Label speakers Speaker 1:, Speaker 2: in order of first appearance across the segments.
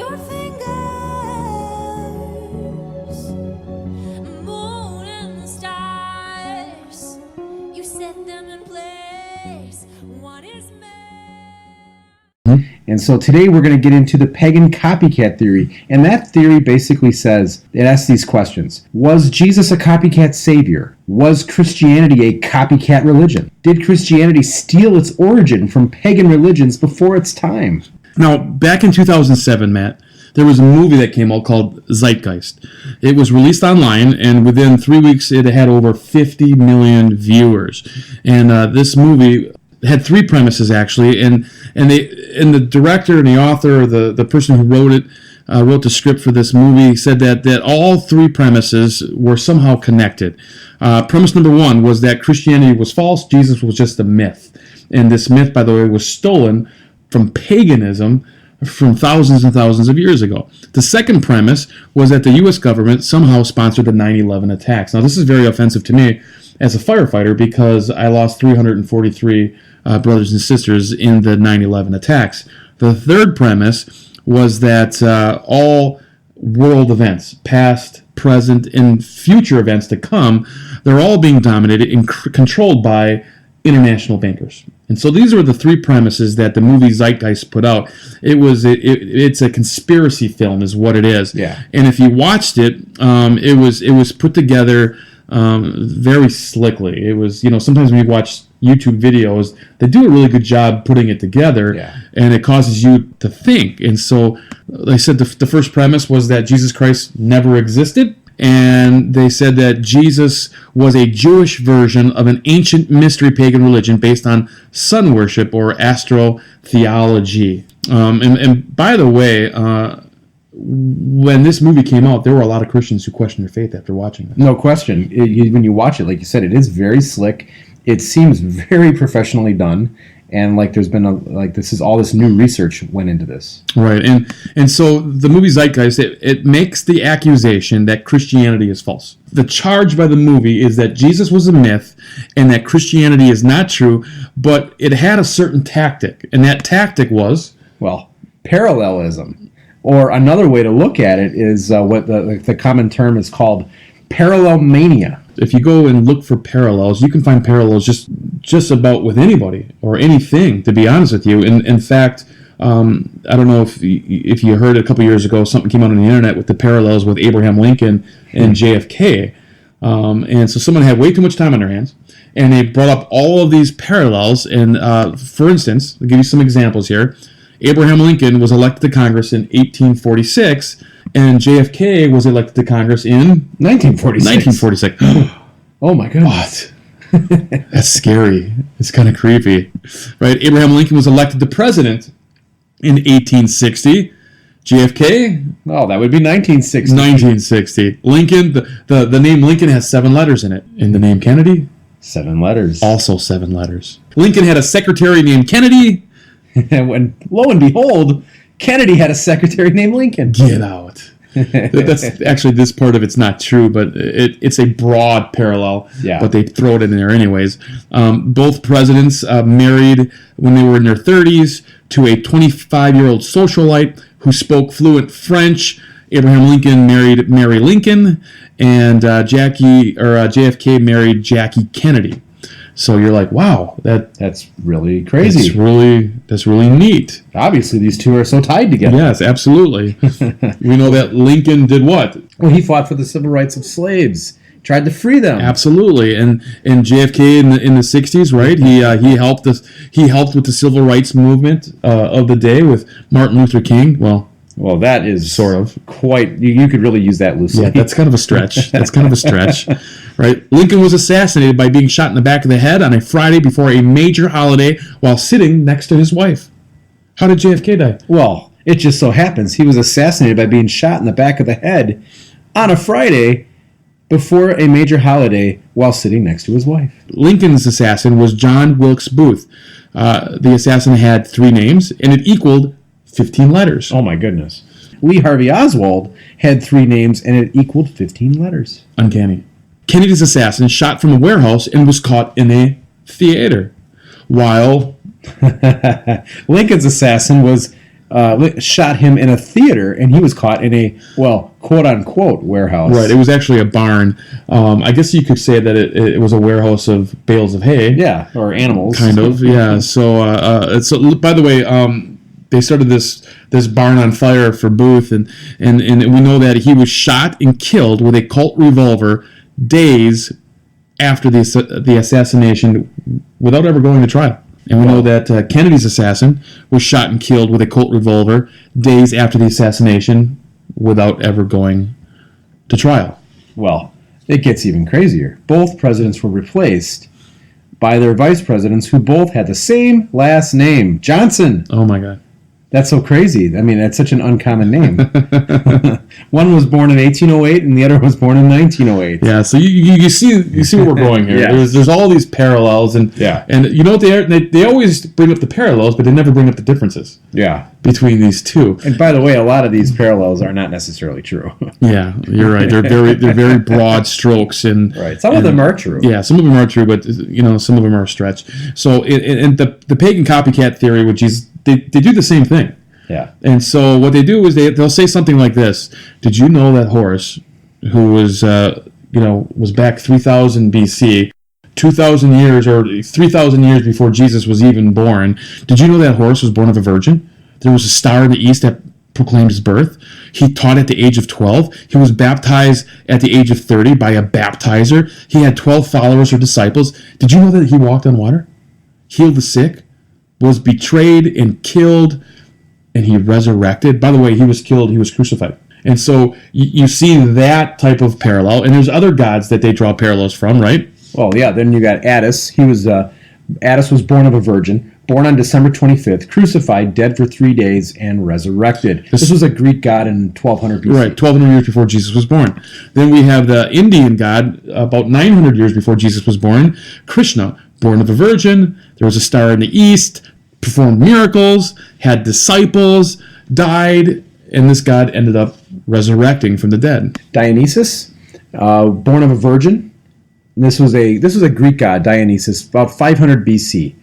Speaker 1: your fingers, moon and the stars, you set them in place. What is man?
Speaker 2: And so today we're going to get into the pagan copycat theory. And that theory basically says, it asks these questions. Was Jesus a copycat savior? Was Christianity a copycat religion? Did Christianity steal its origin from pagan religions before its time?
Speaker 3: Now, back in 2007, Matt, there was a movie that came out called Zeitgeist. It was released online, and within 3 weeks, it had over 50 million viewers. And this movie had three premises, actually, and the director and the author, the person who wrote the script for this movie, said that all three premises were somehow connected. Premise number one was that Christianity was false, Jesus was just a myth. And this myth, by the way, was stolen from paganism from thousands and thousands of years ago. The second premise was that the U.S. government somehow sponsored the 9/11 attacks. Now, this is very offensive to me as a firefighter because I lost 343 brothers and sisters in the 9/11 attacks. The third premise was that all world events, past, present, and future events to come, they're all being dominated and controlled by international bankers. And so these were the three premises that the movie Zeitgeist put out. It's a conspiracy film is what it is.
Speaker 2: Yeah.
Speaker 3: And if you watched it, it was put together very slickly. It was, sometimes when you watch YouTube videos, they do a really good job putting it together, and it causes you to think. And so, like I said, the first premise was that Jesus Christ never existed, and they said that Jesus was a Jewish version of an ancient mystery pagan religion based on sun worship or astrotheology. And by the way, when this movie came out, there were a lot of Christians who questioned their faith after watching it.
Speaker 2: No question. When you watch it, like you said, it is very slick. It seems very professionally done, and like there's been all this new research went into this.
Speaker 3: Right, and so the movie Zeitgeist, it makes the accusation that Christianity is false. The charge by the movie is that Jesus was a myth and that Christianity is not true, but it had a certain tactic, and that tactic was,
Speaker 2: well, parallelism. Or another way to look at it is what the common term is called parallel mania.
Speaker 3: If you go and look for parallels, you can find parallels just about with anybody or anything, to be honest with you. In fact, I don't know if you heard a couple years ago, something came out on the internet with the parallels with Abraham Lincoln and JFK. And so someone had way too much time on their hands, and they brought up all of these parallels. And for instance, I'll give you some examples here. Abraham Lincoln was elected to Congress in 1846, and JFK was elected to Congress in 1946.
Speaker 2: Oh my goodness.
Speaker 3: What? That's scary. It's kind of creepy. Right? Abraham Lincoln was elected to president in 1860. JFK?
Speaker 2: Oh, that would be 1960.
Speaker 3: 1960. Lincoln, the name Lincoln has 7 letters in it. And the name Kennedy?
Speaker 2: 7 letters.
Speaker 3: Also 7 letters. Lincoln had a secretary named Kennedy.
Speaker 2: And when, lo and behold, Kennedy had a secretary named Lincoln.
Speaker 3: Get out. That's actually, this part of it's not true, but it's a broad parallel.
Speaker 2: Yeah.
Speaker 3: But they throw it in there anyways. Both presidents married when they were in their 30s to a 25-year-old socialite who spoke fluent French. Abraham Lincoln married Mary Lincoln, and JFK married Jackie Kennedy. So you're like, wow,
Speaker 2: that's really crazy.
Speaker 3: That's really neat.
Speaker 2: Obviously, these two are so tied together.
Speaker 3: Yes, absolutely. We know that Lincoln did what?
Speaker 2: Well, he fought for the civil rights of slaves, tried to free them.
Speaker 3: Absolutely, and JFK in the 60s, right? He helped with the civil rights movement of the day with Martin Luther King.
Speaker 2: Well, that is sort of quite. You could really use that loosely.
Speaker 3: Yeah, that's kind of a stretch. Right? Lincoln was assassinated by being shot in the back of the head on a Friday before a major holiday while sitting next to his wife. How did JFK die?
Speaker 2: Well, it just so happens he was assassinated by being shot in the back of the head on a Friday before a major holiday while sitting next to his wife.
Speaker 3: Lincoln's assassin was John Wilkes Booth. The assassin had 3 names, and it equaled 15 letters.
Speaker 2: Oh, my goodness. Lee Harvey Oswald had 3 names, and it equaled 15 letters.
Speaker 3: Uncanny. Kennedy's assassin shot from a warehouse and was caught in a theater, while
Speaker 2: Lincoln's assassin was shot him in a theater, and he was caught in a, well, quote-unquote warehouse.
Speaker 3: Right, it was actually a barn. I guess you could say that it was a warehouse of bales of hay.
Speaker 2: Yeah, or animals.
Speaker 3: Kind of, yeah. So, by the way, they started this barn on fire for Booth, and we know that he was shot and killed with a Colt revolver days after the assassination without ever going to trial. And we know that Kennedy's assassin was shot and killed with a Colt revolver days after the assassination without ever going to trial.
Speaker 2: Well, it gets even crazier. Both presidents were replaced by their vice presidents who both had the same last name, Johnson.
Speaker 3: Oh, my God.
Speaker 2: That's so crazy. I mean, that's such an uncommon name. One was born in 1808 and the other was born in 1908.
Speaker 3: Yeah, so you see where we're going here.
Speaker 2: Yeah.
Speaker 3: There's all these parallels, and you know what they always bring up the parallels, but they never bring up the differences.
Speaker 2: Yeah,
Speaker 3: between these two.
Speaker 2: And by the way, a lot of these parallels are not necessarily true.
Speaker 3: Yeah, you're right. They're very broad strokes, and
Speaker 2: right. Some of them are true.
Speaker 3: Yeah, some of them are true, but some of them are a stretch. So, in the pagan copycat theory, which is they do the same thing.
Speaker 2: Yeah.
Speaker 3: And so what they do is they'll say something like this: did you know that Horus, who was was back 3000 BC, 2000 years or 3000 years before Jesus was even born, did you know that Horus was born of a virgin? There was a star in the east that proclaimed his birth. He taught at the age of 12. He was baptized at the age of 30 by a baptizer. He had 12 followers or disciples. Did you know that he walked on water, healed the sick, was betrayed and killed, and he resurrected? By the way, he was killed, he was crucified. And so you see that type of parallel, and there's other gods that they draw parallels from, right? Well,
Speaker 2: yeah, then you got Attis. Attis was born of a virgin, born on December 25th, crucified, dead for 3 days, and resurrected. This was a Greek god in 1200 BC.
Speaker 3: Right, 1200 years before Jesus was born. Then we have the Indian god about 900 years before Jesus was born, Krishna, born of a virgin. There was a star in the east, performed miracles, had disciples, died, and this god ended up resurrecting from the dead.
Speaker 2: Dionysus, born of a virgin. This was a Greek god, Dionysus, about 500 BC.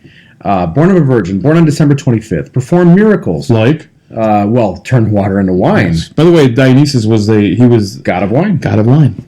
Speaker 2: Born of a virgin, born on December 25th, performed miracles.
Speaker 3: Like?
Speaker 2: Turned water into wine.
Speaker 3: Yes. By the way, Dionysus was
Speaker 2: god of wine.
Speaker 3: God of wine.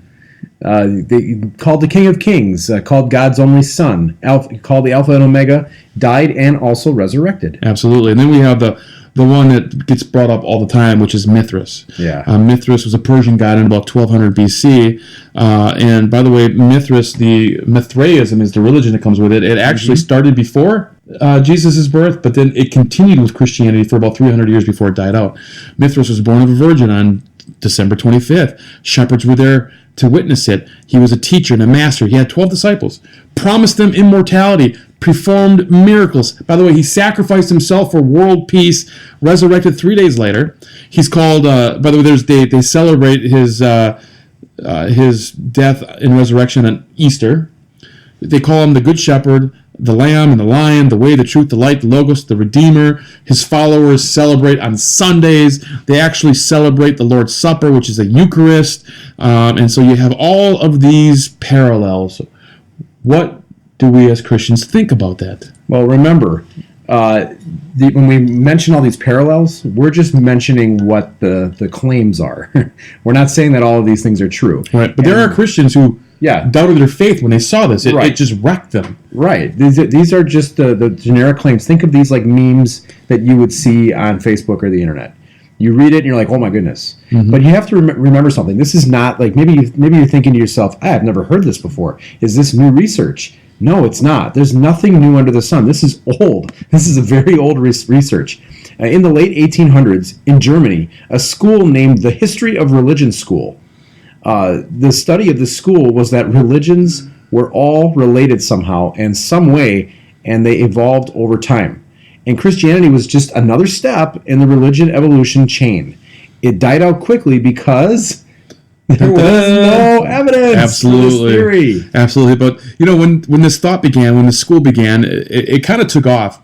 Speaker 2: They called the King of Kings, called God's only Son, called the Alpha and Omega, died and also resurrected.
Speaker 3: Absolutely. And then we have the one that gets brought up all the time, which is Mithras.
Speaker 2: Yeah.
Speaker 3: Mithras was a Persian god in about 1200 BC. And by the way, Mithras, the Mithraism is the religion that comes with it. It actually started before Jesus' birth, but then it continued with Christianity for about 300 years before it died out. Mithras was born of a virgin on December 25th. Shepherds were there to witness it. He was a teacher and a master. He had 12 disciples, promised them immortality, performed miracles. By the way, he sacrificed himself for world peace, resurrected 3 days later. He's called, by the way, they celebrate his death and resurrection on Easter. They call him the Good Shepherd, the Lamb and the Lion, the Way, the Truth, the Light, the Logos, the Redeemer. His followers celebrate on Sundays. They actually celebrate the Lord's Supper, which is a Eucharist. And so you have all of these parallels. What do we as Christians think about that?
Speaker 2: Well, remember, when we mention all these parallels, we're just mentioning what the claims are. We're not saying that all of these things are true.
Speaker 3: Right, but there are Christians who doubted their faith when they saw this. It just wrecked them.
Speaker 2: Right. These are just the generic claims. Think of these like memes that you would see on Facebook or the internet. You read it and you're like, oh my goodness. Mm-hmm. But you have to remember something. This is not like, maybe you're thinking to yourself, I've never heard this before. Is this new research? No, it's not. There's nothing new under the sun. This is old. This is a very old research. In the late 1800s, in Germany, a school named the History of Religion School. The study of this school was that religions were all related somehow in some way, and they evolved over time. And Christianity was just another step in the religion evolution chain. It died out quickly because there was no evidence.
Speaker 3: Absolutely.
Speaker 2: For this theory.
Speaker 3: Absolutely. But, when this thought began, when the school began, it kind of took off.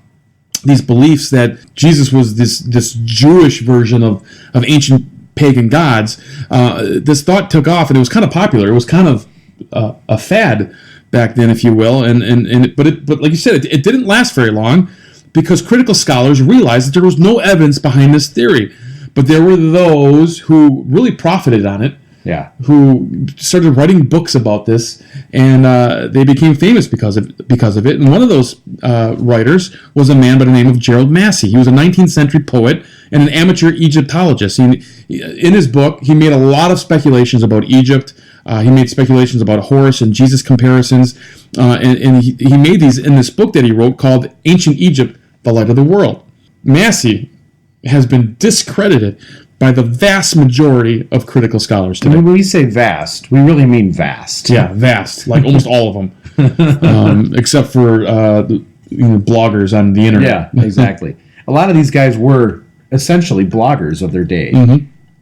Speaker 3: These beliefs that Jesus was this Jewish version of ancient pagan gods. This thought took off, and it was kind of popular. It was kind of a fad back then, if you will. But like you said, it didn't last very long, because critical scholars realized that there was no evidence behind this theory. But there were those who really profited on it, who started writing books about this, and they became famous because of it. And one of those writers was a man by the name of Gerald Massey. He was a 19th century poet and an amateur Egyptologist. In his book, he made a lot of speculations about Egypt. He made speculations about Horus and Jesus comparisons, and he made these in this book that he wrote called Ancient Egypt, the Light of the World. Massey has been discredited by the vast majority of critical scholars today.
Speaker 2: And when we say vast, we really mean vast.
Speaker 3: Yeah, vast, like almost all of them, except for bloggers on the internet.
Speaker 2: Yeah, exactly. A lot of these guys were essentially bloggers of their day.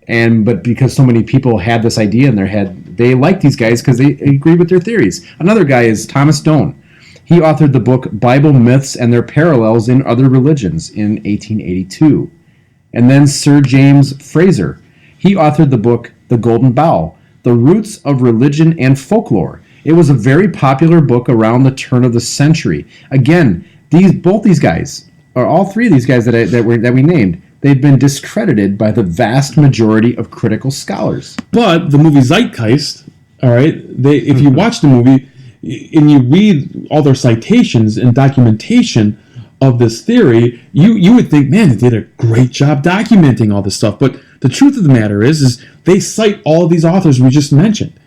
Speaker 2: But because so many people had this idea in their head, they liked these guys because they agreed with their theories. Another guy is Thomas Doane. He authored the book Bible Myths and Their Parallels in Other Religions in 1882. And then Sir James Fraser. He authored the book The Golden Bough, The Roots of Religion and Folklore. It was a very popular book around the turn of the century. Again, both these guys, or all three of these guys that we named, they've been discredited by the vast majority of critical scholars.
Speaker 3: But the movie Zeitgeist, all right, if you watch the movie and you read all their citations and documentation of this theory, you would think, man, they did a great job documenting all this stuff. But the truth of the matter is they cite all these authors we just mentioned,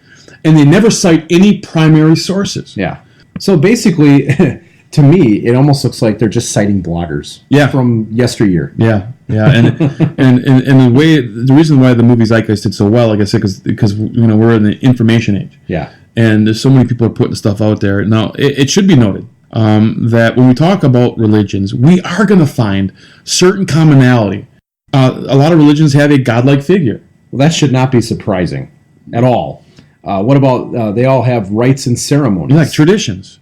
Speaker 3: and they never cite any primary sources.
Speaker 2: Yeah. So basically, to me, it almost looks like they're just citing bloggers from yesteryear.
Speaker 3: Yeah. And the reason why the movie Zeitgeist did so well, like I said, because we're in the information age.
Speaker 2: Yeah.
Speaker 3: And there's so many people are putting stuff out there. Now, it should be noted that when we talk about religions, we are going to find certain commonality. A lot of religions have a godlike figure.
Speaker 2: Well, that should not be surprising at all. What about they all have rites and ceremonies?
Speaker 3: Like traditions.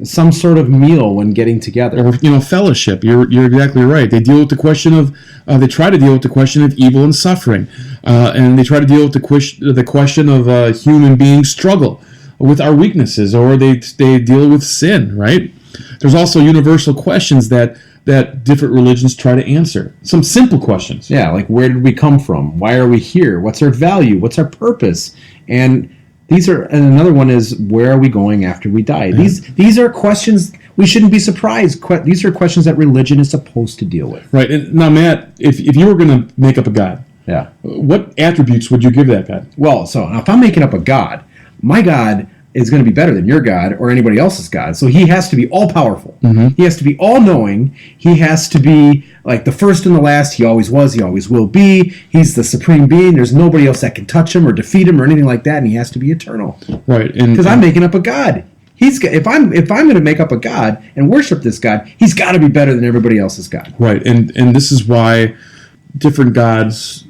Speaker 2: Some sort of meal when getting together.
Speaker 3: Or, fellowship. You're exactly right. They deal with the question of, they try to deal with the question of evil and suffering. And they try to deal with the question of human beings' struggle with our weaknesses, or they deal with sin, right? There's also universal questions that different religions try to answer. Some simple questions.
Speaker 2: Yeah, like where did we come from? Why are we here? What's our value? What's our purpose? And another one is, where are we going after we die? Yeah. These are questions we shouldn't be surprised. These are questions that religion is supposed to deal with.
Speaker 3: Right. And now, Matt, if you were going to make up a god, what attributes would you give that god?
Speaker 2: Well, so if I'm making up a god, my God is going to be better than your God or anybody else's God. So he has to be all-powerful. Mm-hmm. He has to be all-knowing. He has to be like the first and the last. He always was. He always will be. He's the supreme being. There's nobody else that can touch him or defeat him or anything like that, and he has to be eternal.
Speaker 3: Right.
Speaker 2: Because I'm making up a God. If I'm going to make up a God and worship this God, he's got to be better than everybody else's God.
Speaker 3: Right. And this is why different gods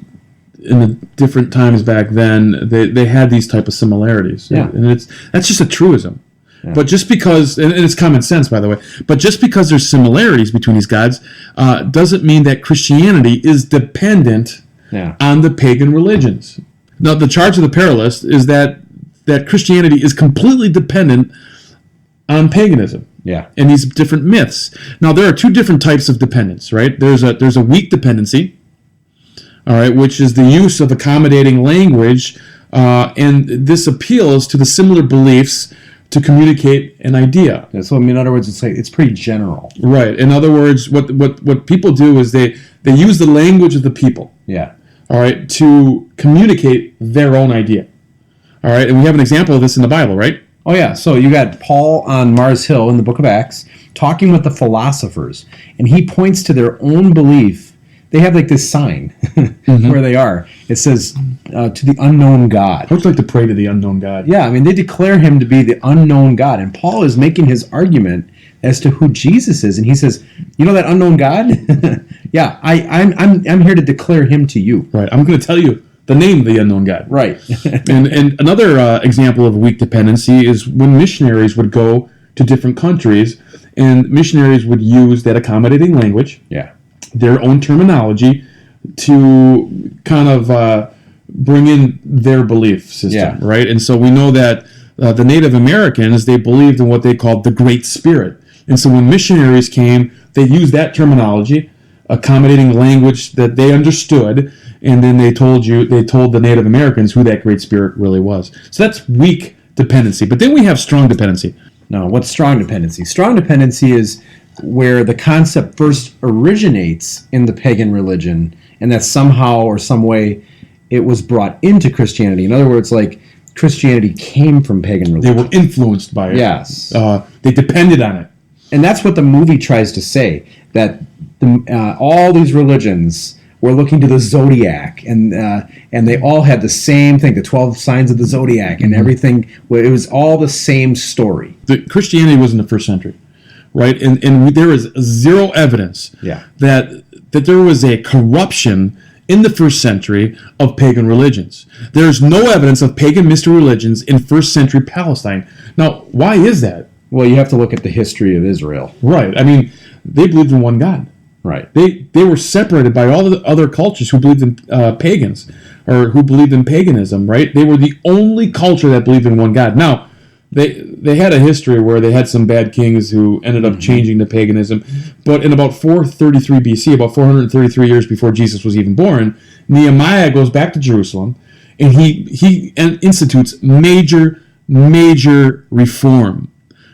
Speaker 3: in the different times back then, they had these type of similarities.
Speaker 2: Yeah.
Speaker 3: And that's just a truism. Yeah. But just because, and it's common sense, by the way, but just because there's similarities between these gods doesn't mean that Christianity is dependent on the pagan religions. Now, the charge of the parallelist is that Christianity is completely dependent on paganism.
Speaker 2: Yeah.
Speaker 3: And these different myths. Now, there are two different types of dependence, right? There's a weak dependency, all right, which is the use of accommodating language, and this appeals to the similar beliefs to communicate an idea.
Speaker 2: Yeah, so, in other words, it's pretty general.
Speaker 3: Right. In other words, what people do is they use the language of the people.
Speaker 2: Yeah.
Speaker 3: All right, to communicate their own idea. All right, and we have an example of this in the Bible, right?
Speaker 2: Oh, yeah. So you got Paul on Mars Hill in the book of Acts talking with the philosophers, and he points to their own belief. They have like this sign mm-hmm. where they are. It says, to the unknown God.
Speaker 3: I would like to pray to the unknown God.
Speaker 2: Yeah, I mean, they declare him to be the unknown God. And Paul is making his argument as to who Jesus is. And he says, you know that unknown God? Yeah, I'm here to declare him to you.
Speaker 3: Right, I'm going to tell you the name of the unknown God.
Speaker 2: Right.
Speaker 3: and another example of weak dependency is when missionaries would go to different countries, and missionaries would use that accommodating language.
Speaker 2: Yeah.
Speaker 3: Their own terminology to kind of bring in their belief system, right? And so we know that the Native Americans, they believed in what they called the Great Spirit. And so when missionaries came, they used that terminology, accommodating language that they understood, and then they told the Native Americans who that Great Spirit really was. So that's weak dependency. But then we have strong dependency.
Speaker 2: No, what's strong dependency? Strong dependency is where the concept first originates in the pagan religion, and that somehow or some way it was brought into Christianity. In other words, like Christianity came from pagan religion.
Speaker 3: They were influenced by it.
Speaker 2: Yes.
Speaker 3: They depended on it.
Speaker 2: And that's what the movie tries to say, that all these religions were looking to the zodiac, and they all had the same thing, the 12 signs of the zodiac, and everything. It was all the same story.
Speaker 3: Christianity was in the first century, right? And there is zero evidence that there was a corruption in the first century of pagan religions. There's no evidence of pagan mystery religions in first century Palestine. Now, why is that?
Speaker 2: Well, you have to look at the history of Israel.
Speaker 3: Right. I mean, they believed in one God.
Speaker 2: Right.
Speaker 3: They were separated by all the other cultures who believed in pagans, or who believed in paganism, right? They were the only culture that believed in one God. Now, they had a history where they had some bad kings who ended up changing to paganism, but in about 433 BC, about 433 years before Jesus was even born, Nehemiah goes back to Jerusalem, and he institutes major reform.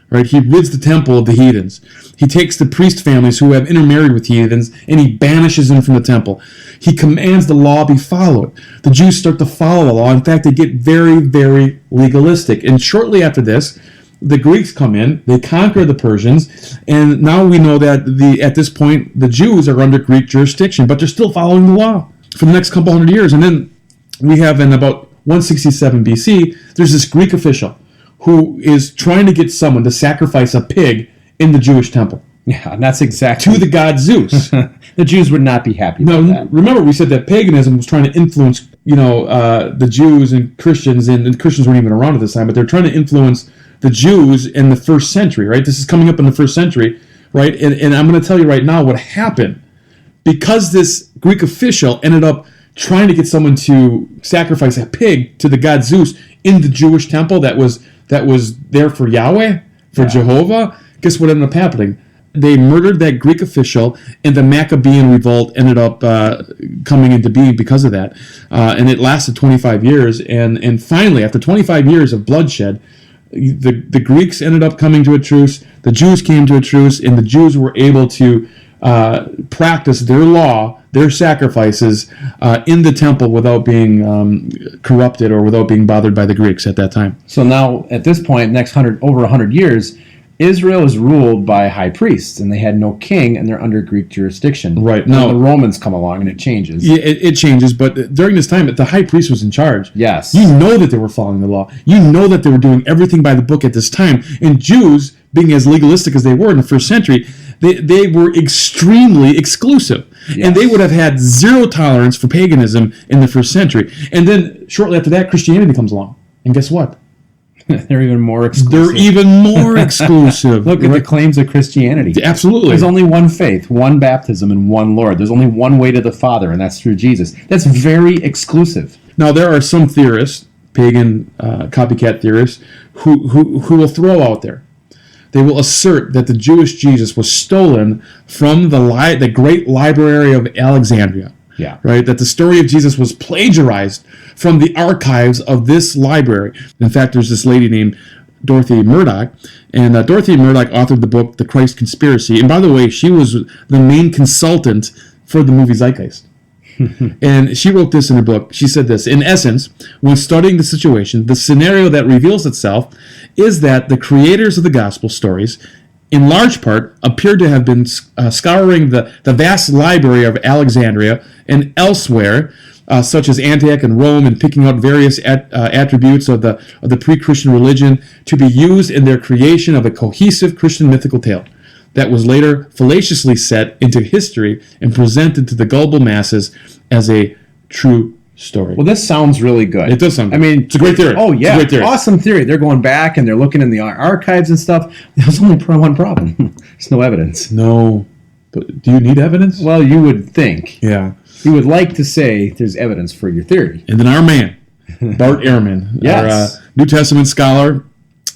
Speaker 3: Right? He rids the temple of the heathens. He takes the priest families who have intermarried with heathens, and he banishes them from the temple. He commands the law be followed. The Jews start to follow the law. In fact, they get very, very legalistic. And shortly after this, the Greeks come in, they conquer the Persians, and now we know that at this point, the Jews are under Greek jurisdiction, but they're still following the law for the next couple hundred years. And then we have in about 167 BC, there's this Greek official who is trying to get someone to sacrifice a pig in the Jewish temple.
Speaker 2: Yeah, and that's exactly...
Speaker 3: to the god Zeus.
Speaker 2: The Jews would not be happy about that.
Speaker 3: Remember, we said that paganism was trying to influence, the Jews and Christians, and Christians weren't even around at this time, but they're trying to influence the Jews in the first century, right? This is coming up in the first century, right? And I'm going to tell you right now what happened. Because this Greek official ended up trying to get someone to sacrifice a pig to the god Zeus in the Jewish temple that was there for Yahweh, for Jehovah, guess what ended up happening? They murdered that Greek official, and the Maccabean revolt ended up coming into being because of that. And it lasted 25 years, and finally, after 25 years of bloodshed, the Greeks ended up coming to a truce, the Jews came to a truce, and the Jews were able to practice their law, their sacrifices in the temple without being corrupted or without being bothered by the Greeks at that time.
Speaker 2: So now, at this point, over 100 years, Israel is ruled by high priests, and they had no king, and they're under Greek jurisdiction.
Speaker 3: Right.
Speaker 2: Now the Romans come along, and it changes.
Speaker 3: Yeah, it changes, but during this time, the high priest was in charge.
Speaker 2: Yes.
Speaker 3: You know that they were following the law. You know that they were doing everything by the book at this time. And Jews, being as legalistic as they were in the first century, they were extremely exclusive. Yes. And they would have had zero tolerance for paganism in the first century. And then, shortly after that, Christianity comes along. And guess what?
Speaker 2: They're even more exclusive.
Speaker 3: They're even more exclusive.
Speaker 2: Look at the claims of Christianity.
Speaker 3: Absolutely.
Speaker 2: There's only one faith, one baptism, and one Lord. There's only one way to the Father, and that's through Jesus. That's very exclusive.
Speaker 3: Now, there are some theorists, pagan copycat theorists, who will throw out there. They will assert that the Jewish Jesus was stolen from the great library of Alexandria.
Speaker 2: Yeah.
Speaker 3: Right? That the story of Jesus was plagiarized from the archives of this library. In fact, there's this lady named Dorothy Murdoch, and Dorothy Murdoch authored the book The Christ Conspiracy. And by the way, she was the main consultant for the movie Zeitgeist. And she wrote this in her book. She said this: in essence, when studying the situation, the scenario that reveals itself is that the creators of the gospel stories, in large part, appeared to have been scouring the vast library of Alexandria and elsewhere, such as Antioch and Rome, and picking out various attributes of the pre-Christian religion to be used in their creation of a cohesive Christian mythical tale that was later fallaciously set into history and presented to the gullible masses as a true story.
Speaker 2: Well, this sounds really good.
Speaker 3: It does sound good.
Speaker 2: I mean,
Speaker 3: it's a great theory.
Speaker 2: Oh, yeah.
Speaker 3: It's a great theory.
Speaker 2: Awesome theory. They're going back and they're looking in the archives and stuff. There's only one problem. There's no evidence.
Speaker 3: No. But do you need evidence?
Speaker 2: Well, you would think.
Speaker 3: Yeah.
Speaker 2: You would like to say there's evidence for your theory.
Speaker 3: And then our man, Bart Ehrman,
Speaker 2: yes.
Speaker 3: our New Testament scholar,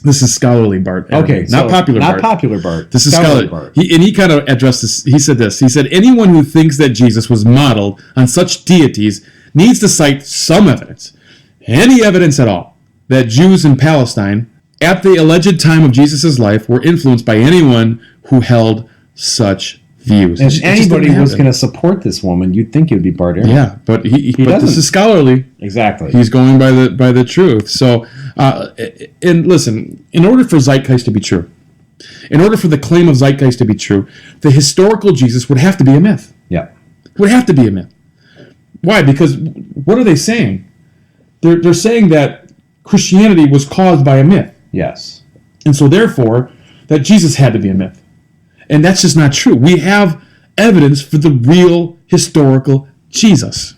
Speaker 3: This is scholarly Bart.
Speaker 2: Okay,
Speaker 3: not popular
Speaker 2: not
Speaker 3: Bart.
Speaker 2: popular Bart.
Speaker 3: This is scholarly.
Speaker 2: Bart.
Speaker 3: He kind of addressed this. He said this. He said, anyone who thinks that Jesus was modeled on such deities needs to cite some evidence, any evidence at all, that Jews in Palestine, at the alleged time of Jesus' life, were influenced by anyone who held such views.
Speaker 2: If anybody was going to support this woman, you'd think it would be Bart Ehrman.
Speaker 3: Yeah, but he but this is scholarly.
Speaker 2: Exactly.
Speaker 3: He's going by the truth. So, and listen, in order for Zeitgeist to be true, in order for the claim of Zeitgeist to be true, the historical Jesus would have to be a myth.
Speaker 2: Yeah.
Speaker 3: Would have to be a myth. Why? Because what are they saying? They're saying that Christianity was caused by a myth.
Speaker 2: Yes.
Speaker 3: And so therefore, that Jesus had to be a myth. And that's just not true. We have evidence for the real historical Jesus.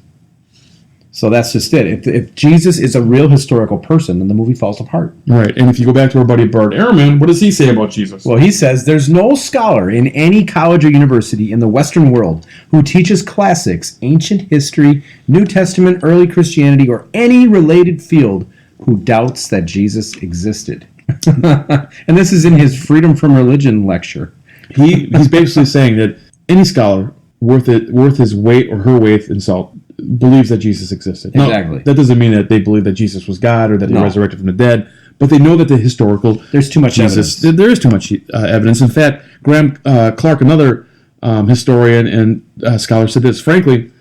Speaker 2: So that's just it. If Jesus is a real historical person, then the movie falls apart.
Speaker 3: Right. And if you go back to our buddy Bart Ehrman, what does he say about Jesus?
Speaker 2: Well, he says there's no scholar in any college or university in the Western world who teaches classics, ancient history, New Testament, early Christianity, or any related field who doubts that Jesus existed. And this is in his Freedom from Religion lecture.
Speaker 3: He's basically saying that any scholar worth his weight or her weight in salt believes that Jesus existed.
Speaker 2: Exactly.
Speaker 3: Now, that doesn't mean that they believe that Jesus was God or that he resurrected from the dead, but they know that the historical
Speaker 2: there's too much
Speaker 3: Jesus,
Speaker 2: evidence.
Speaker 3: There is too much evidence. In fact, Graham Clark, another historian and scholar, said this: frankly,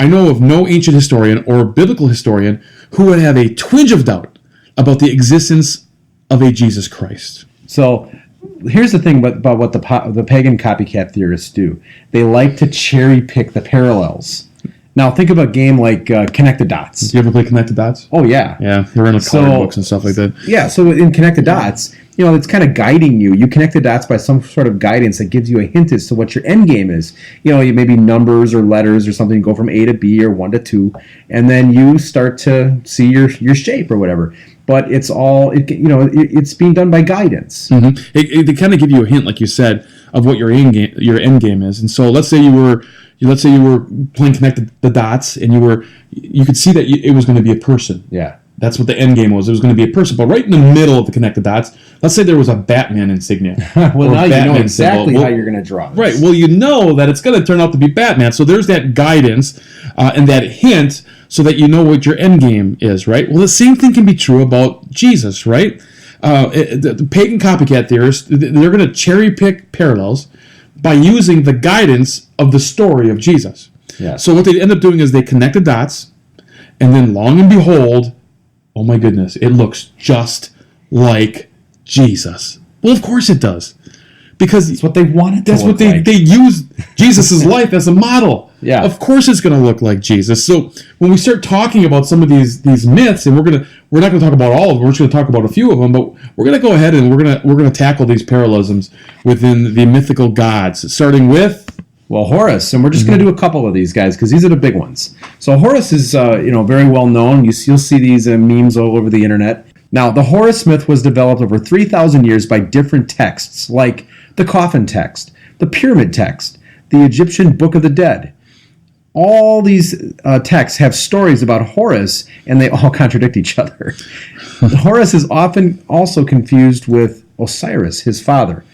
Speaker 3: I know of no ancient historian or biblical historian who would have a twinge of doubt about the existence of a Jesus Christ.
Speaker 2: So here's the thing about what the pagan copycat theorists do. They like to cherry pick the parallels. Now think of a game like Connect the Dots.
Speaker 3: Did you ever play Connect the Dots?
Speaker 2: Oh yeah.
Speaker 3: Yeah, they're in colored books and stuff like that.
Speaker 2: Yeah, so in Connect the Dots, it's kind of guiding you. You connect the dots by some sort of guidance that gives you a hint as to what your end game is. You maybe numbers or letters or something. You go from A to B or 1 to 2, and then you start to see your shape or whatever. But it's all it's being done by guidance.
Speaker 3: Mm-hmm. They kind of give you a hint, like you said, of what your end game is. And so let's say you were playing Connect the Dots, and you could see that it was going to be a person.
Speaker 2: Yeah.
Speaker 3: That's what the end game was. It was going to be a person. But right in the middle of the Connect the Dots, let's say there was a Batman insignia.
Speaker 2: Well, now you know exactly
Speaker 3: how
Speaker 2: you're going to draw this.
Speaker 3: Right. Well, you know that it's going to turn out to be Batman. So there's that guidance and that hint so that you know what your end game is, right? Well, the same thing can be true about Jesus, right? The pagan copycat theorists, they're going to cherry pick parallels by using the guidance of the story of Jesus.
Speaker 2: Yeah.
Speaker 3: So what they end up doing is they connect the dots, and then long and behold, oh my goodness, it looks just like Jesus. Well, of course it does. Because
Speaker 2: that's what they wanted to
Speaker 3: That's
Speaker 2: look
Speaker 3: what they
Speaker 2: like.
Speaker 3: They use Jesus' life as a model.
Speaker 2: Yeah.
Speaker 3: Of course it's going to look like Jesus. So when we start talking about some of these myths, and we're not going to talk about all of them, we're just going to talk about a few of them, but we're going to go ahead and we're going to tackle these parallelisms within the mythical gods, starting with
Speaker 2: Horus, and we're just going to do a couple of these guys because these are the big ones. So Horus is very well known. You'll see these memes all over the internet. Now, the Horus myth was developed over 3,000 years by different texts, like the Coffin text, the Pyramid text, the Egyptian Book of the Dead. All these texts have stories about Horus, and they all contradict each other. Horus is often also confused with Osiris, his father,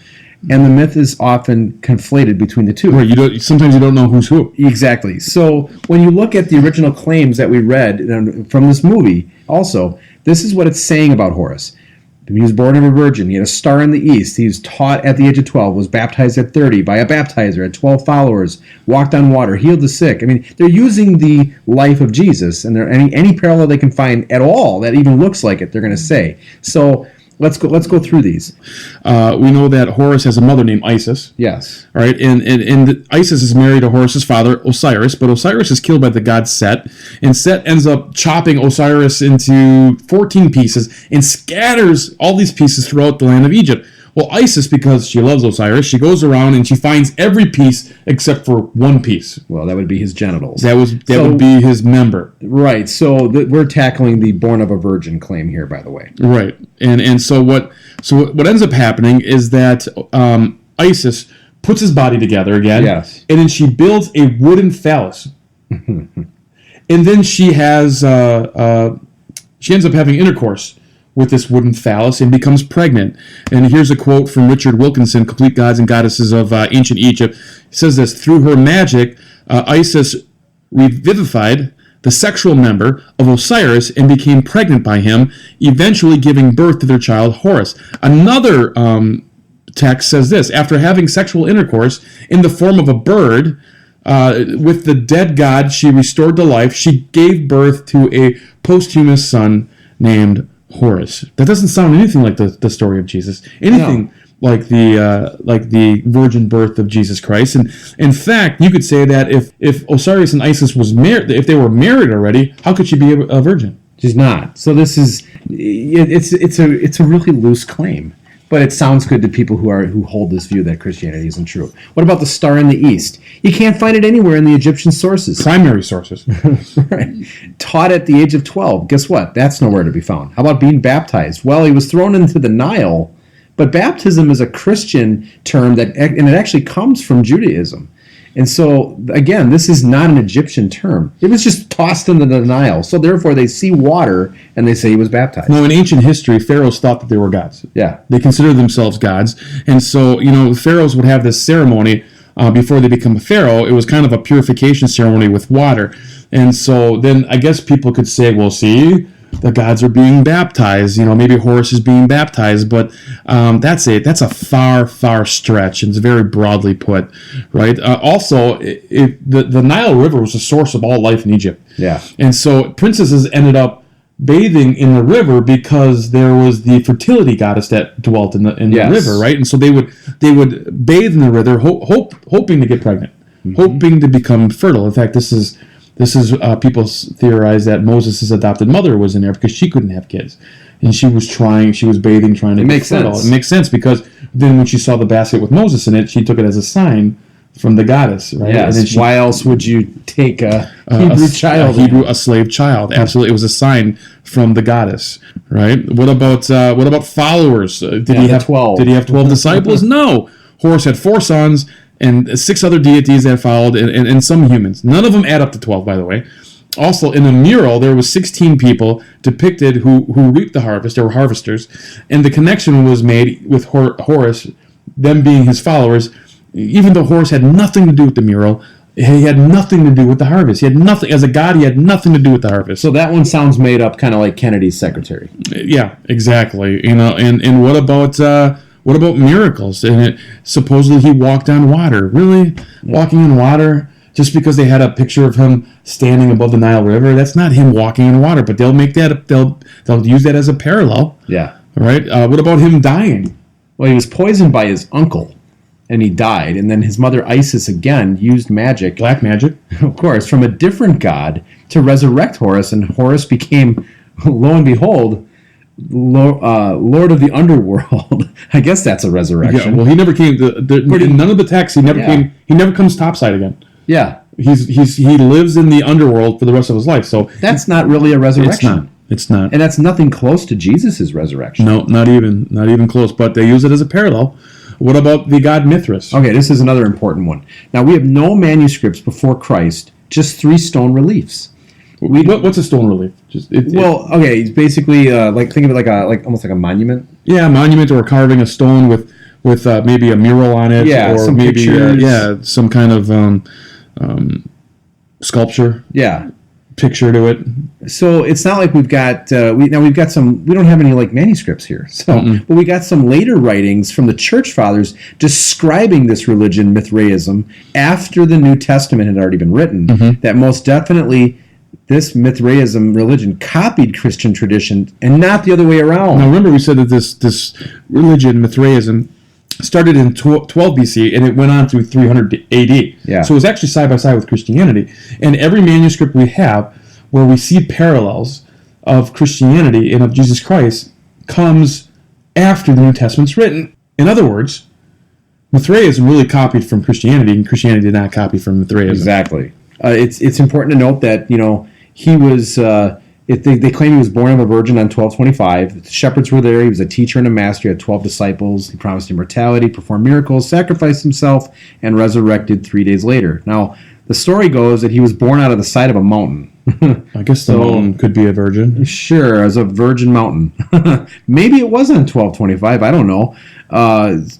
Speaker 2: and the myth is often conflated between the two.
Speaker 3: Right, sometimes you don't know who's who.
Speaker 2: Exactly. So when you look at the original claims that we read from this movie, also, this is what it's saying about Horus. He was born of a virgin. He had a star in the east. He was taught at the age of 12, was baptized at 30 by a baptizer, had 12 followers, walked on water, healed the sick. I mean, they're using the life of Jesus, and any parallel they can find at all that even looks like it, they're going to say. So let's go through these.
Speaker 3: We know that Horus has a mother named Isis.
Speaker 2: Yes.
Speaker 3: All right, and Isis is married to Horus's father, Osiris, but Osiris is killed by the god Set, and Set ends up chopping Osiris into 14 pieces and scatters all these pieces throughout the land of Egypt. Well, Isis, because she loves Osiris, she goes around and she finds every piece except for one piece.
Speaker 2: Well, that would be his genitals.
Speaker 3: That would be his member.
Speaker 2: Right. So we're tackling the born of a virgin claim here, by the way.
Speaker 3: Right. And so what ends up happening is that Isis puts his body together again.
Speaker 2: Yes.
Speaker 3: And then she builds a wooden phallus. And then she ends up having intercourse with this wooden phallus and becomes pregnant. And here's a quote from Richard Wilkinson, Complete Gods and Goddesses of Ancient Egypt. He says this: through her magic, Isis revivified the sexual member of Osiris and became pregnant by him, eventually giving birth to their child Horus. Another text says this: after having sexual intercourse in the form of a bird with the dead god she restored to life, she gave birth to a posthumous son named Horus. That doesn't sound anything like the story of Jesus. Anything like the virgin birth of Jesus Christ. And in fact, you could say that if Osiris and Isis was married, if they were married already, how could she be a virgin?
Speaker 2: She's not. So this is it's a really loose claim. But it sounds good to people who hold this view that Christianity isn't true. What about the star in the east? You can't find it anywhere in the Egyptian sources.
Speaker 3: Primary sources.
Speaker 2: Right. Taught at the age of 12. Guess what? That's nowhere to be found. How about being baptized? Well, he was thrown into the Nile, but baptism is a Christian term and it actually comes from Judaism. And so, again, this is not an Egyptian term. It was just tossed into the Nile. So, therefore, they see water and they say he was baptized.
Speaker 3: No, in ancient history, pharaohs thought that they were gods.
Speaker 2: Yeah.
Speaker 3: They considered themselves gods. And so, pharaohs would have this ceremony before they become a pharaoh. It was kind of a purification ceremony with water. And so then I guess people could say, well, see, the gods are being baptized. Maybe Horus is being baptized, but that's a far stretch, and it's very broadly put, right? Also, the Nile River was the source of all life in Egypt.
Speaker 2: Yeah.
Speaker 3: And so princesses ended up bathing in the river because there was the fertility goddess that dwelt in the river, right? And so they would bathe in the river, hoping to get pregnant, hoping to become fertile. In fact, this is people theorize that Moses' adopted mother was in there because she couldn't have kids, and she was bathing, trying to get fertile. It makes sense because then when she saw the basket with Moses in it, she took it as a sign from the goddess, right?
Speaker 2: Yes.
Speaker 3: And then
Speaker 2: why else would you take a Hebrew
Speaker 3: a slave child? Absolutely, it was a sign from the goddess, right? What about followers? Did he have 12? Did he have 12 disciples? No. Horus had 4 sons and 6 other deities that followed, and some humans. None of them add up to 12, by the way. Also, in the mural, there was 16 people depicted who reaped the harvest. They were harvesters, and the connection was made with Horus, them being his followers. Even though Horus had nothing to do with the mural, he had nothing to do with the harvest. He had nothing, as a god, he had nothing to do with the harvest.
Speaker 2: So that one sounds made up, kind of like Kennedy's secretary.
Speaker 3: Yeah, exactly. And what about miracles? And supposedly he walked on water. Really? Walking on water? Just because they had a picture of him standing above the Nile River? That's not him walking in water, but they'll use that as a parallel.
Speaker 2: Yeah.
Speaker 3: Right? What about him dying?
Speaker 2: Well, he was poisoned by his uncle, and he died. And then his mother Isis again used magic.
Speaker 3: Black magic?
Speaker 2: Of course, from a different god to resurrect Horus, and Horus became, lo and behold, Lord of the Underworld. I guess that's a resurrection.
Speaker 3: Yeah, well, he never came. In none of the texts, he never came. He never comes topside again.
Speaker 2: Yeah,
Speaker 3: he lives in the underworld for the rest of his life. So
Speaker 2: that's not really a resurrection.
Speaker 3: It's not,
Speaker 2: and that's nothing close to Jesus' resurrection.
Speaker 3: No, not even close. But they use it as a parallel. What about the god Mithras?
Speaker 2: Okay, this is another important one. Now, we have no manuscripts before Christ, just 3 stone reliefs.
Speaker 3: What's a stone relief?
Speaker 2: It's basically think of it like almost like a monument.
Speaker 3: Yeah, a monument, or carving a stone with maybe a mural on it, or
Speaker 2: some
Speaker 3: maybe some kind of sculpture.
Speaker 2: Yeah,
Speaker 3: picture to it.
Speaker 2: So it's not like we've got we've got some. We don't have any manuscripts here. So, but we got some later writings from the Church Fathers describing this religion, Mithraism, after the New Testament had already been written. That most definitely, this Mithraism religion copied Christian tradition and not the other way around.
Speaker 3: Now remember, we said that this religion, Mithraism, started in 12 BC and it went on through 300 AD.
Speaker 2: Yeah.
Speaker 3: So it was actually side by side with Christianity. And every manuscript we have where we see parallels of Christianity and of Jesus Christ comes after the New Testament's written. In other words, Mithraism really copied from Christianity, and Christianity did not copy from Mithraism.
Speaker 2: Exactly. It's important to note that he was. They claim he was born of a virgin on 1225. The shepherds were there. He was a teacher and a master. He had 12 disciples. He promised immortality, performed miracles, sacrificed himself, and resurrected 3 days later. Now, the story goes that he was born out of the side of a mountain.
Speaker 3: I guess the mountain could be a virgin.
Speaker 2: Sure, as a virgin mountain. Maybe it wasn't 1225. I don't know.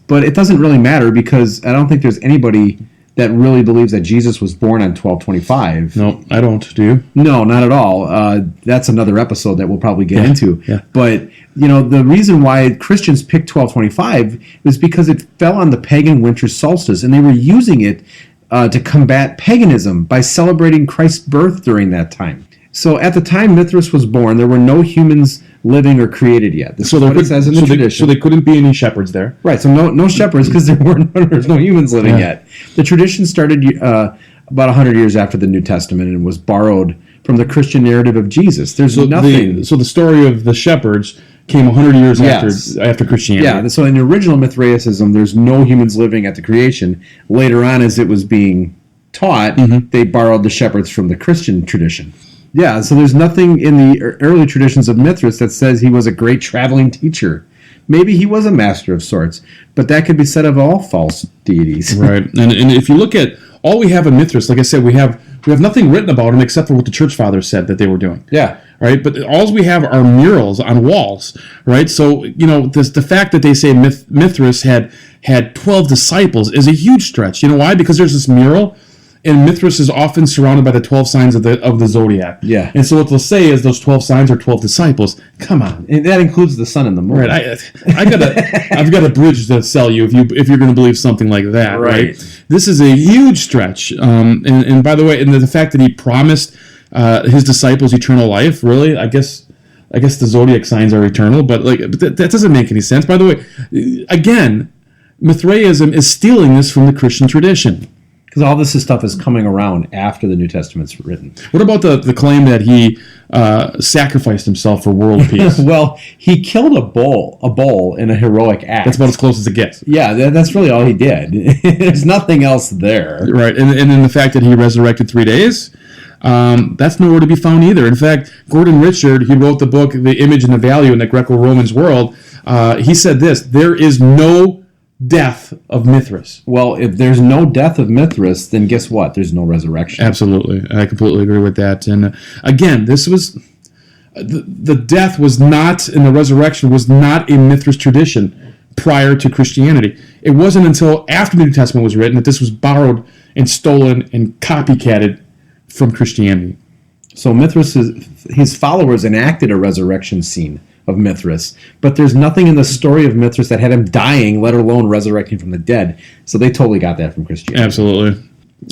Speaker 2: But it doesn't really matter because I don't think there's anybody that really believes that Jesus was born on 1225.
Speaker 3: No, I don't. Do you?
Speaker 2: No, not at all. That's another episode that we'll probably get into.
Speaker 3: Yeah.
Speaker 2: But, the reason why Christians picked 1225 is because it fell on the pagan winter solstice, and they were using it to combat paganism by celebrating Christ's birth during that time. So at the time Mithras was born, there were no humans living or created yet. This is what it says in the tradition.
Speaker 3: So there couldn't be any shepherds there.
Speaker 2: Right, so no shepherds because there's no humans living yet. The tradition started about 100 years after the New Testament and was borrowed from the Christian narrative of Jesus. There's nothing...
Speaker 3: So the story of the shepherds came 100 years after Christianity.
Speaker 2: Yeah, so in the original Mithraicism, there's no humans living at the creation. Later on, as it was being taught, they borrowed the shepherds from the Christian tradition. Yeah, so there's nothing in the early traditions of Mithras that says he was a great traveling teacher. Maybe he was a master of sorts, but that could be said of all false deities.
Speaker 3: Right, and if you look at all we have in Mithras, like I said, we have nothing written about him except for what the church fathers said that they were doing.
Speaker 2: Yeah.
Speaker 3: Right, but all we have are murals on walls, right? So, the fact that they say Mithras had 12 disciples is a huge stretch. You know why? Because there's this mural, and Mithras is often surrounded by the 12 signs of the zodiac.
Speaker 2: Yeah.
Speaker 3: And so what they'll say is those 12 signs are 12 disciples. Come on.
Speaker 2: And that includes the sun and the moon.
Speaker 3: Right. I've got a bridge to sell you if you're going to believe something like that. Right. This is a huge stretch. And by the way, and the fact that he promised his disciples eternal life, really, I guess the zodiac signs are eternal, but that doesn't make any sense. By the way, again, Mithraism is stealing this from the Christian tradition.
Speaker 2: Because all this stuff is coming around after the New Testament's written.
Speaker 3: What about the claim that he sacrificed himself for world peace?
Speaker 2: Well, he killed a bull in a heroic act.
Speaker 3: That's about as close as it gets.
Speaker 2: Yeah, that's really all he did. There's nothing else there.
Speaker 3: Right, and then the fact that he resurrected 3 days, that's nowhere to be found either. In fact, Gordon Richard, he wrote the book The Image and the Value in the Greco-Romans World. He said this: there is no death of Mithras.
Speaker 2: Well, if there's no death of Mithras, then guess what? There's no resurrection.
Speaker 3: Absolutely. I completely agree with that. And again, this was... The death was not, and the resurrection was not a Mithras tradition prior to Christianity. It wasn't until after the New Testament was written that this was borrowed and stolen and copycatted from Christianity.
Speaker 2: So his followers enacted a resurrection scene of Mithras, but there's nothing in the story of Mithras that had him dying, let alone resurrecting from the dead. So they totally got that from Christianity.
Speaker 3: Absolutely.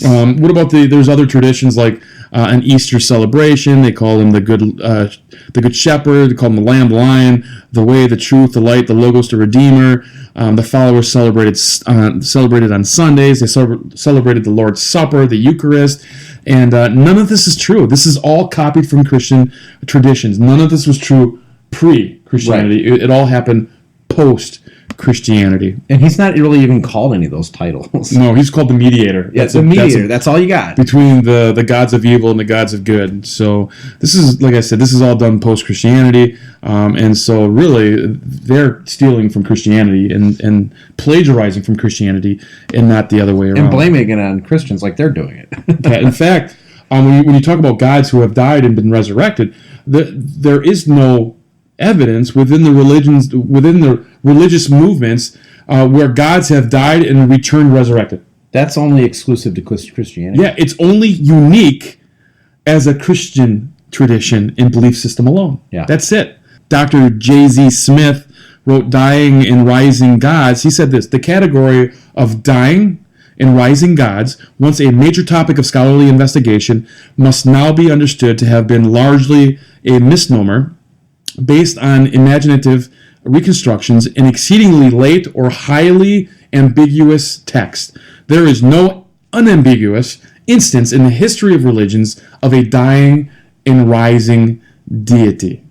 Speaker 3: What about there's other traditions like an Easter celebration. They call him the good shepherd. They call him the lamb, the lion, the way, the truth, the light, the logos, the redeemer. The followers celebrated on Sundays. They celebrated the Lord's Supper, the Eucharist. And none of this is true. This is all copied from Christian traditions. None of this was true pre-Christianity. Right. It all happened post-Christianity.
Speaker 2: And he's not really even called any of those titles.
Speaker 3: No, he's called the mediator.
Speaker 2: Yeah, the mediator. That's all you got.
Speaker 3: Between the gods of evil and the gods of good. So this is, like I said, this is all done post-Christianity. And so really, they're stealing from Christianity and plagiarizing from Christianity and not the other way around.
Speaker 2: And blaming it on Christians like they're doing it.
Speaker 3: Yeah, in fact, when you talk about gods who have died and been resurrected, there is no evidence within the religious movements where gods have died and returned resurrected.
Speaker 2: That's only exclusive to Christianity.
Speaker 3: Yeah, it's only unique as a Christian tradition and belief system alone.
Speaker 2: Yeah.
Speaker 3: That's it. Dr. J.Z. Smith wrote Dying and Rising Gods. He said this: the category of dying and rising gods, once a major topic of scholarly investigation, must now be understood to have been largely a misnomer based on imaginative reconstructions in exceedingly late or highly ambiguous text. There is no unambiguous instance in the history of religions of a dying and rising deity.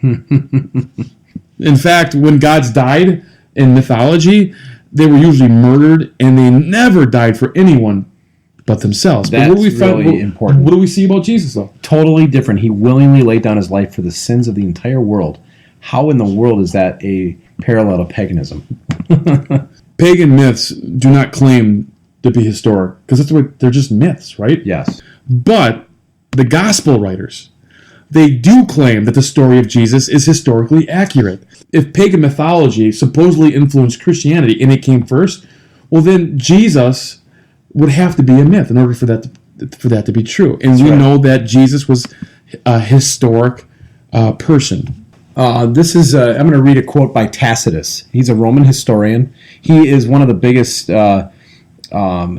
Speaker 3: In fact, when gods died in mythology, they were usually murdered, and they never died for anyone but themselves.
Speaker 2: That's
Speaker 3: but what do we
Speaker 2: really important.
Speaker 3: What do we see about Jesus, though?
Speaker 2: Totally different. He willingly laid down his life for the sins of the entire world. How in the world is that a parallel to paganism?
Speaker 3: Pagan myths do not claim to be historic, because they're just myths, right?
Speaker 2: Yes.
Speaker 3: But the gospel writers, they do claim that the story of Jesus is historically accurate. If pagan mythology supposedly influenced Christianity and it came first, well then Jesus would have to be a myth in order for that to be true. And we know that Jesus was a historic person.
Speaker 2: This is I'm going to read a quote by Tacitus. He's a Roman historian. He is one of the biggest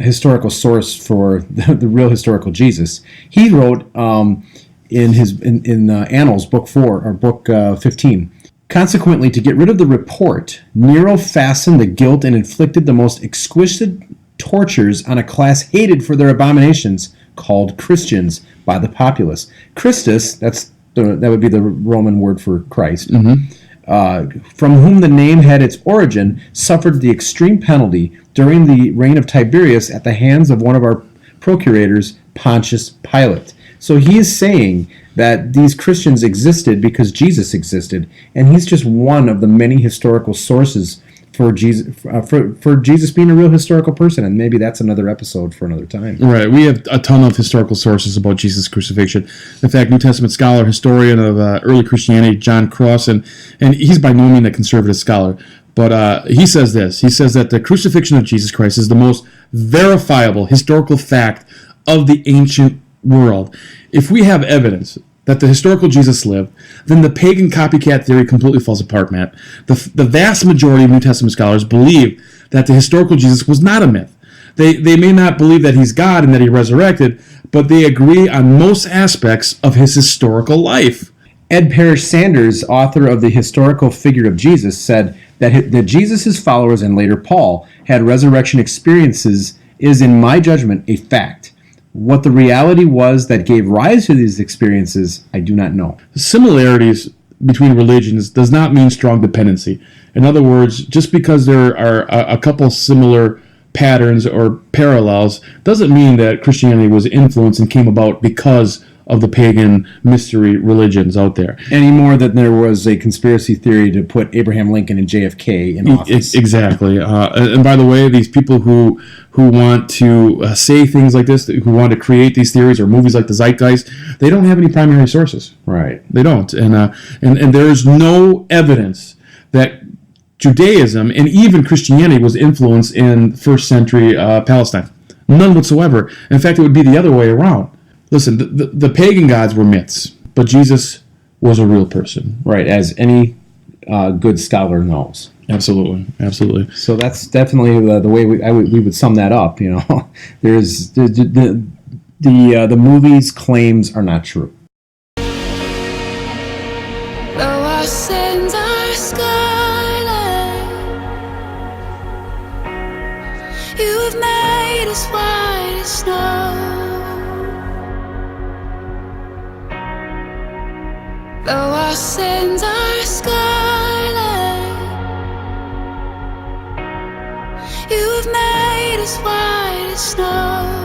Speaker 2: historical source for the real historical Jesus. He wrote in Annals, Book 4 or Book 15. Consequently, to get rid of the report, Nero fastened the guilt and inflicted the most exquisite tortures on a class hated for their abominations, called Christians by the populace. Christus, that would be the Roman word for Christ, from whom the name had its origin, suffered the extreme penalty during the reign of Tiberius at the hands of one of our procurators, Pontius Pilate. So he is saying that these Christians existed because Jesus existed, and he's just one of the many historical sources for Jesus, for Jesus being a real historical person, and maybe that's another episode for another time.
Speaker 3: Right. We have a ton of historical sources about Jesus' crucifixion. In fact, New Testament scholar, historian of early Christianity, John Cross, and he's by no means a conservative scholar, but he says this. He says that the crucifixion of Jesus Christ is the most verifiable historical fact of the ancient world. If we have evidence that the historical Jesus lived, then the pagan copycat theory completely falls apart, Matt. The vast majority of New Testament scholars believe that the historical Jesus was not a myth. They may not believe that he's God and that he resurrected, but they agree on most aspects of his historical life.
Speaker 2: Ed Parrish Sanders, author of The Historical Figure of Jesus, said that Jesus' followers and later Paul had resurrection experiences is, in my judgment, a fact. What the reality was that gave rise to these experiences, I do not know.
Speaker 3: Similarities between religions does not mean strong dependency. In other words, just because there are a couple similar patterns or parallels doesn't mean that Christianity was influenced and came about because of the pagan mystery religions out there.
Speaker 2: Any more than there was a conspiracy theory to put Abraham Lincoln and JFK in office.
Speaker 3: Exactly. And by the way, these people who want to say things like this, who want to create these theories or movies like the Zeitgeist, they don't have any primary sources.
Speaker 2: Right.
Speaker 3: They don't. And there's no evidence that Judaism and even Christianity was influenced in first century Palestine. None whatsoever. In fact, it would be the other way around. Listen, the pagan gods were myths, but Jesus was a real person.
Speaker 2: Right, as any good scholar knows.
Speaker 3: Absolutely, absolutely.
Speaker 2: So that's definitely the way we would sum that up. You know, there's the movie's claims are not true.
Speaker 1: Though our sins are scarlet, you have made us white as snow. Though our sins are scarlet, you have made us white as snow.